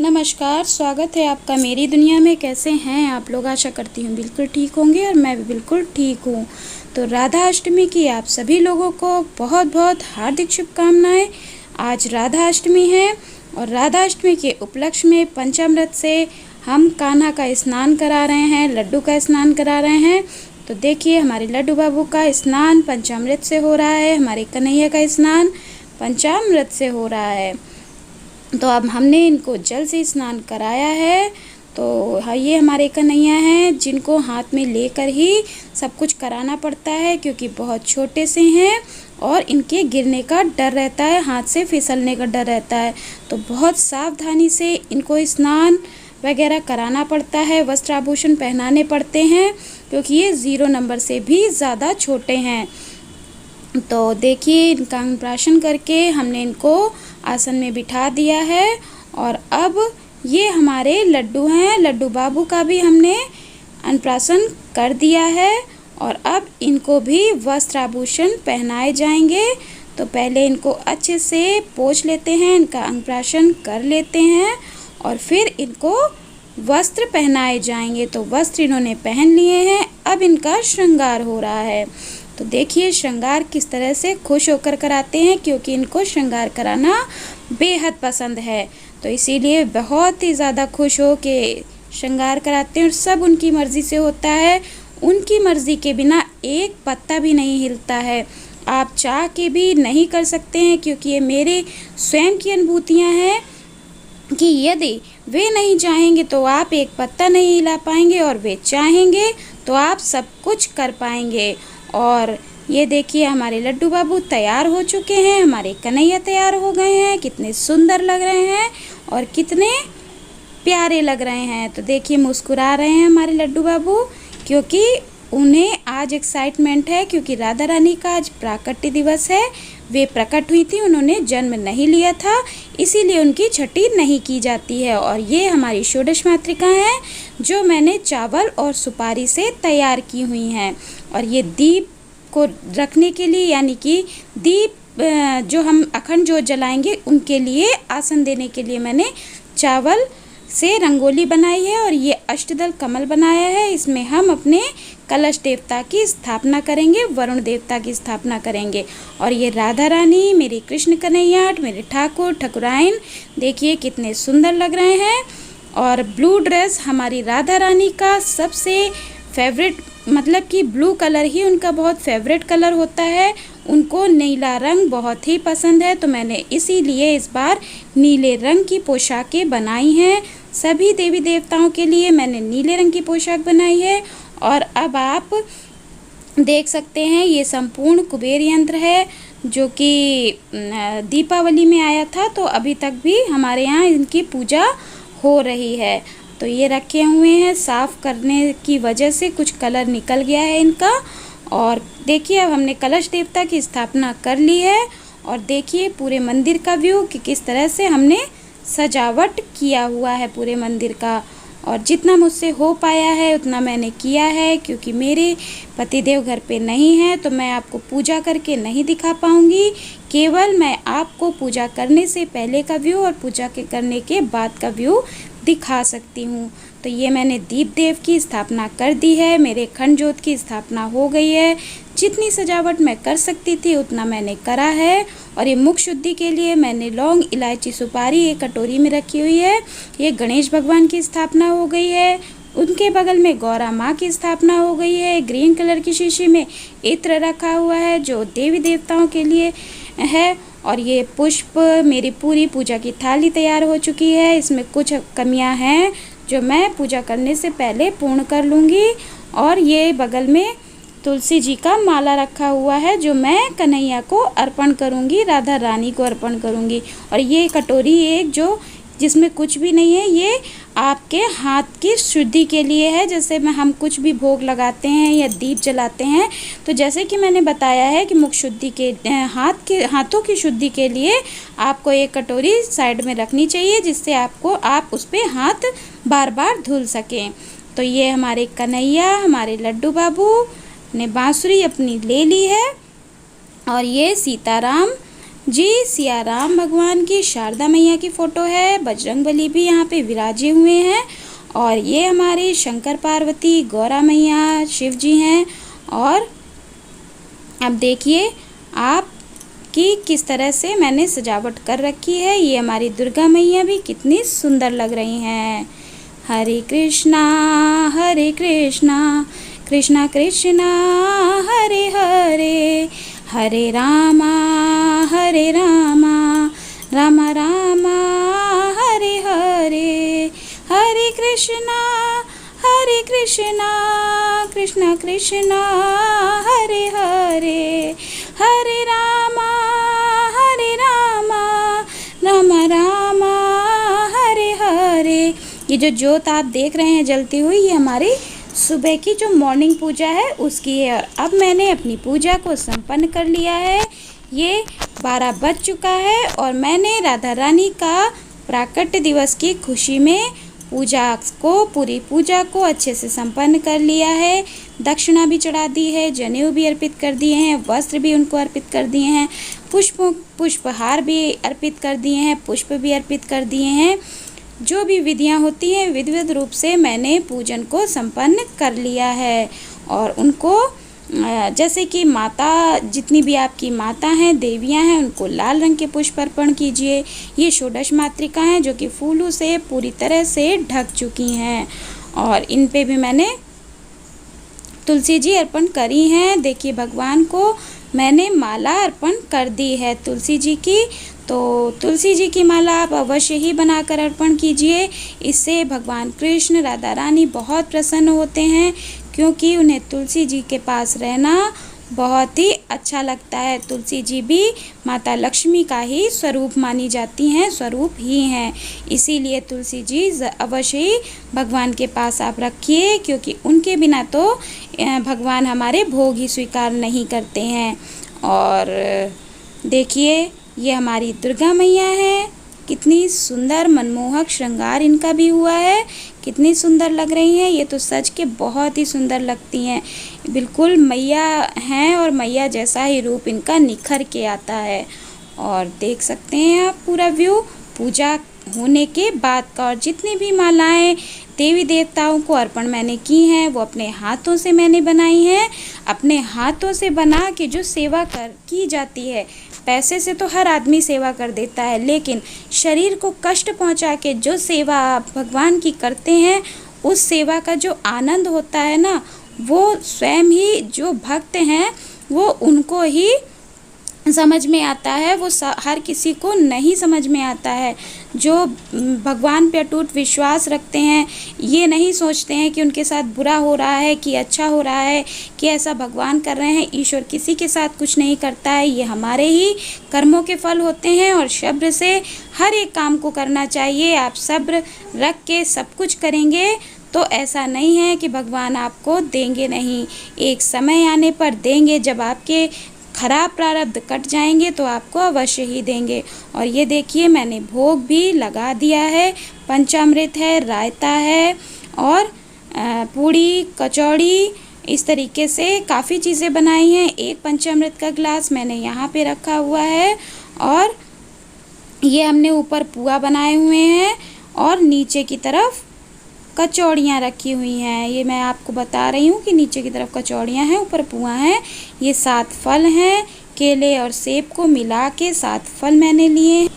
नमस्कार, स्वागत है आपका मेरी दुनिया में। कैसे हैं आप लोग? आशा करती हूँ बिल्कुल ठीक होंगे और मैं भी बिल्कुल ठीक हूँ। तो राधा अष्टमी की आप सभी लोगों को बहुत बहुत हार्दिक शुभकामनाएं। आज राधा अष्टमी है और राधा अष्टमी के उपलक्ष्य में पंचामृत से हम कान्हा का स्नान करा रहे हैं, लड्डू का स्नान करा रहे हैं। तो देखिए, हमारे लड्डू बाबू का स्नान पंचामृत से हो रहा है, हमारे कन्हैया का स्नान पंचामृत से हो रहा है। तो अब हमने इनको जल से स्नान कराया है। तो हाँ, ये हमारे कन्हैया हैं जिनको हाथ में लेकर ही सब कुछ कराना पड़ता है, क्योंकि बहुत छोटे से हैं और इनके गिरने का डर रहता है, हाथ से फिसलने का डर रहता है। तो बहुत सावधानी से इनको स्नान वगैरह कराना पड़ता है, वस्त्र आभूषण पहनाने पड़ते हैं, क्योंकि ये 0 नंबर से भी ज़्यादा छोटे हैं। तो देखिए, इनका अन्नप्राशन करके हमने इनको आसन में बिठा दिया है और अब ये हमारे लड्डू हैं। लड्डू बाबू का भी हमने अन्नप्राशन कर दिया है और अब इनको भी वस्त्र आभूषण पहनाए जाएंगे। तो पहले इनको अच्छे से पोंछ लेते हैं, इनका अन्नप्राशन कर लेते हैं और फिर इनको वस्त्र पहनाए जाएंगे। तो वस्त्र इन्होंने पहन लिए हैं, अब इनका श्रृंगार हो रहा है। तो देखिए, श्रृंगार किस तरह से खुश होकर कराते हैं, क्योंकि इनको श्रृंगार कराना बेहद पसंद है। तो इसीलिए बहुत ही ज़्यादा खुश हो के श्रृंगार कराते हैं और सब उनकी मर्ज़ी से होता है। उनकी मर्ज़ी के बिना एक पत्ता भी नहीं हिलता है। आप चाह के भी नहीं कर सकते हैं, क्योंकि ये मेरे स्वयं की अनुभूतियाँ हैं कि यदि वे नहीं चाहेंगे तो आप एक पत्ता नहीं हिला पाएंगे और वे चाहेंगे तो आप सब कुछ कर पाएंगे। और ये देखिए, हमारे लड्डू बाबू तैयार हो चुके हैं, हमारे कन्हैया तैयार हो गए हैं। कितने सुंदर लग रहे हैं और कितने प्यारे लग रहे हैं। तो देखिए, मुस्कुरा रहे हैं हमारे लड्डू बाबू, क्योंकि उन्हें आज एक्साइटमेंट है, क्योंकि राधा रानी का आज प्राकट्य दिवस है। वे प्रकट हुई थी, उन्होंने जन्म नहीं लिया था, इसीलिए उनकी छठी नहीं की जाती है। और ये हमारी षोडश मातृका हैं जो मैंने चावल और सुपारी से तैयार की हुई हैं। और ये दीप को रखने के लिए, यानी कि दीप जो हम अखंड ज्योत जलाएंगे उनके लिए, आसन देने के लिए मैंने चावल से रंगोली बनाई है और ये अष्टदल कमल बनाया है। इसमें हम अपने कलश देवता की स्थापना करेंगे, वरुण देवता की स्थापना करेंगे। और ये राधा रानी, मेरी कृष्ण कन्हैया, मेरे ठाकुर ठकुराइन, देखिए कितने सुंदर लग रहे हैं। और ब्लू ड्रेस हमारी राधा रानी का सबसे फेवरेट, मतलब कि ब्लू कलर ही उनका बहुत फेवरेट कलर होता है। उनको नीला रंग बहुत ही पसंद है, तो मैंने इसीलिए इस बार नीले रंग की पोशाकें बनाई हैं। सभी देवी देवताओं के लिए मैंने नीले रंग की पोशाक बनाई है। और अब आप देख सकते हैं, ये संपूर्ण कुबेर यंत्र है जो कि दीपावली में आया था, तो अभी तक भी हमारे यहाँ इनकी पूजा हो रही है। तो ये रखे हुए हैं, साफ़ करने की वजह से कुछ कलर निकल गया है इनका। और देखिए, अब हमने कलश देवता की स्थापना कर ली है। और देखिए पूरे मंदिर का व्यू कि किस तरह से हमने सजावट किया हुआ है पूरे मंदिर का। और जितना मुझसे हो पाया है उतना मैंने किया है, क्योंकि मेरे पतिदेव घर पे नहीं हैं, तो मैं आपको पूजा करके नहीं दिखा पाऊँगी। केवल मैं आपको पूजा करने से पहले का व्यू और पूजा के करने के बाद का व्यू दिखा सकती हूँ। तो ये मैंने दीप देव की स्थापना कर दी है, मेरे खंड ज्योत की स्थापना हो गई है। जितनी सजावट मैं कर सकती थी उतना मैंने करा है। और ये मुख शुद्धि के लिए मैंने लौंग, इलायची, सुपारी एक कटोरी में रखी हुई है। ये गणेश भगवान की स्थापना हो गई है, उनके बगल में गौरा माँ की स्थापना हो गई है। ग्रीन कलर की शीशी में इत्र रखा हुआ है जो देवी देवताओं के लिए है। और ये पुष्प, मेरी पूरी पूजा की थाली तैयार हो चुकी है। इसमें कुछ कमियां हैं जो मैं पूजा करने से पहले पूर्ण कर लूँगी। और ये बगल में तुलसी जी का माला रखा हुआ है जो मैं कन्हैया को अर्पण करूँगी, राधा रानी को अर्पण करूँगी। और ये कटोरी एक जो जिसमें कुछ भी नहीं है, ये आपके हाथ की शुद्धि के लिए है। जैसे में हम कुछ भी भोग लगाते हैं या दीप जलाते हैं, तो जैसे कि मैंने बताया है कि मुख शुद्धि के हाथों की शुद्धि के लिए आपको एक कटोरी साइड में रखनी चाहिए, जिससे आप उस पर हाथ बार बार धुल सकें। तो ये हमारे कन्हैया, हमारे लड्डू बाबू ने बांसुरी अपनी ले ली है। और ये सीताराम जी सिया राम भगवान की, शारदा मैया की फ़ोटो है, बजरंगबली भी यहाँ पे विराजे हुए हैं और ये हमारे शंकर पार्वती, गौरा मैया, शिव जी हैं। और अब देखिए आप कि किस तरह से मैंने सजावट कर रखी है। ये हमारी दुर्गा मैया भी कितनी सुंदर लग रही हैं। हरे कृष्णा कृष्णा कृष्णा हरे हरे, हरे रामा रामा रामा हरे हरे, हरे कृष्णा कृष्णा कृष्णा हरे हरे, हरे रामा रामा रामा हरे हरे। ये जो ज्योत आप देख रहे हैं जलती हुई, ये हमारी सुबह की जो मॉर्निंग पूजा है उसकी है। और अब मैंने अपनी पूजा को संपन्न कर लिया है। ये 12 बज चुका है और मैंने राधा रानी का प्राकट्य दिवस की खुशी में पूरी पूजा को अच्छे से संपन्न कर लिया है। दक्षिणा भी चढ़ा दी है, जनेऊ भी अर्पित कर दिए हैं, वस्त्र भी उनको अर्पित कर दिए हैं, पुष्पहार भी अर्पित कर दिए हैं, पुष्प भी अर्पित कर दिए हैं। जो भी विधियां होती हैं विधिवत रूप से मैंने पूजन को संपन्न कर लिया है। और उनको जैसे कि माता, जितनी भी आपकी माता हैं, देवियां हैं, उनको लाल रंग के पुष्प अर्पण कीजिए। ये षोडश मातृका हैं जो कि फूलों से पूरी तरह से ढक चुकी हैं और इन पे भी मैंने तुलसी जी अर्पण करी हैं। देखिए भगवान को मैंने माला अर्पण कर दी है तुलसी जी की। तो तुलसी जी की माला आप अवश्य ही बनाकर अर्पण कीजिए। इससे भगवान कृष्ण, राधा रानी बहुत प्रसन्न होते हैं क्योंकि उन्हें तुलसी जी के पास रहना बहुत ही अच्छा लगता है। तुलसी जी भी माता लक्ष्मी का ही स्वरूप मानी जाती हैं, स्वरूप ही हैं। इसीलिए तुलसी जी अवश्य ही भगवान के पास आप रखिए क्योंकि उनके बिना तो भगवान हमारे भोग ही स्वीकार नहीं करते हैं। और देखिए ये हमारी दुर्गा मैया है, कितनी सुंदर मनमोहक श्रृंगार इनका भी हुआ है, कितनी सुंदर लग रही हैं। ये तो सच के बहुत ही सुंदर लगती हैं, बिल्कुल मैया हैं और मैया जैसा ही रूप इनका निखर के आता है। और देख सकते हैं आप पूरा व्यू पूजा होने के बाद का। और जितनी भी मालाएं देवी देवताओं को अर्पण मैंने की हैं वो अपने हाथों से मैंने बनाई हैं। अपने हाथों से बना के जो सेवा की जाती है, पैसे से तो हर आदमी सेवा कर देता है, लेकिन शरीर को कष्ट पहुंचा के जो सेवा आप भगवान की करते हैं, उस सेवा का जो आनंद होता है ना, वो स्वयं ही जो भक्त हैं वो उनको ही समझ में आता है। वो हर किसी को नहीं समझ में आता है। जो भगवान पे अटूट विश्वास रखते हैं, ये नहीं सोचते हैं कि उनके साथ बुरा हो रहा है कि अच्छा हो रहा है, कि ऐसा भगवान कर रहे हैं। ईश्वर किसी के साथ कुछ नहीं करता है, ये हमारे ही कर्मों के फल होते हैं। और सब्र से हर एक काम को करना चाहिए। आप सब्र रख के सब कुछ करेंगे तो ऐसा नहीं है कि भगवान आपको देंगे नहीं, एक समय आने पर देंगे। जब आपके खराब प्रारब्ध कट जाएंगे तो आपको अवश्य ही देंगे। और ये देखिए मैंने भोग भी लगा दिया है, पंचामृत है, रायता है और पूड़ी कचौड़ी, इस तरीके से काफ़ी चीज़ें बनाई हैं। एक पंचामृत का ग्लास मैंने यहाँ पे रखा हुआ है और ये हमने ऊपर पुआ बनाए हुए हैं और नीचे की तरफ कचौड़ियाँ रखी हुई हैं। ये मैं आपको बता रही हूँ कि नीचे की तरफ कचौड़ियाँ हैं, ऊपर पुआ हैं। ये 7 फल हैं, केले और सेब को मिला के 7 फल मैंने लिए।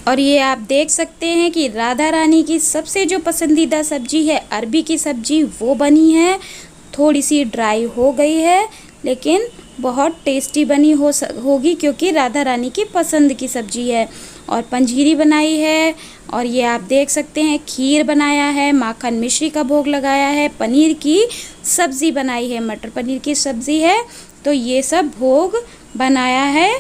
और ये आप देख सकते हैं कि राधा रानी की सबसे जो पसंदीदा सब्जी है अरबी की सब्जी, वो बनी है। थोड़ी सी ड्राई हो गई है लेकिन बहुत टेस्टी बनी होगी क्योंकि राधा रानी की पसंद की सब्जी है। और पंजीरी बनाई है और ये आप देख सकते हैं खीर बनाया है, माखन मिश्री का भोग लगाया है, पनीर की सब्ज़ी बनाई है, मटर पनीर की सब्ज़ी है। तो ये सब भोग बनाया है।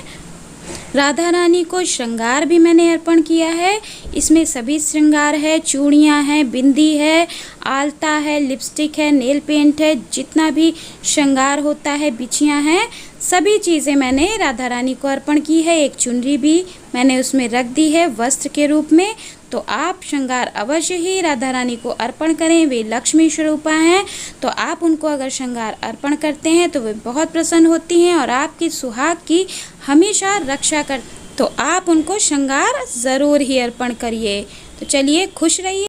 राधा रानी को श्रृंगार भी मैंने अर्पण किया है। इसमें सभी श्रृंगार है, चूड़ियाँ हैं, बिंदी है, आलता है, लिपस्टिक है, नेल पेंट है, जितना भी श्रृंगार होता है, बिछियाँ हैं, सभी चीज़ें मैंने राधा रानी को अर्पण की है। एक चुनरी भी मैंने उसमें रख दी है वस्त्र के रूप में। तो आप श्रृंगार अवश्य ही राधा रानी को अर्पण करें। वे लक्ष्मी स्वरूपा हैं, तो आप उनको अगर श्रृंगार अर्पण करते हैं तो वे बहुत प्रसन्न होती हैं और आपकी सुहाग की हमेशा रक्षा तो आप उनको श्रृंगार ज़रूर ही अर्पण करिए। तो चलिए खुश रहिए।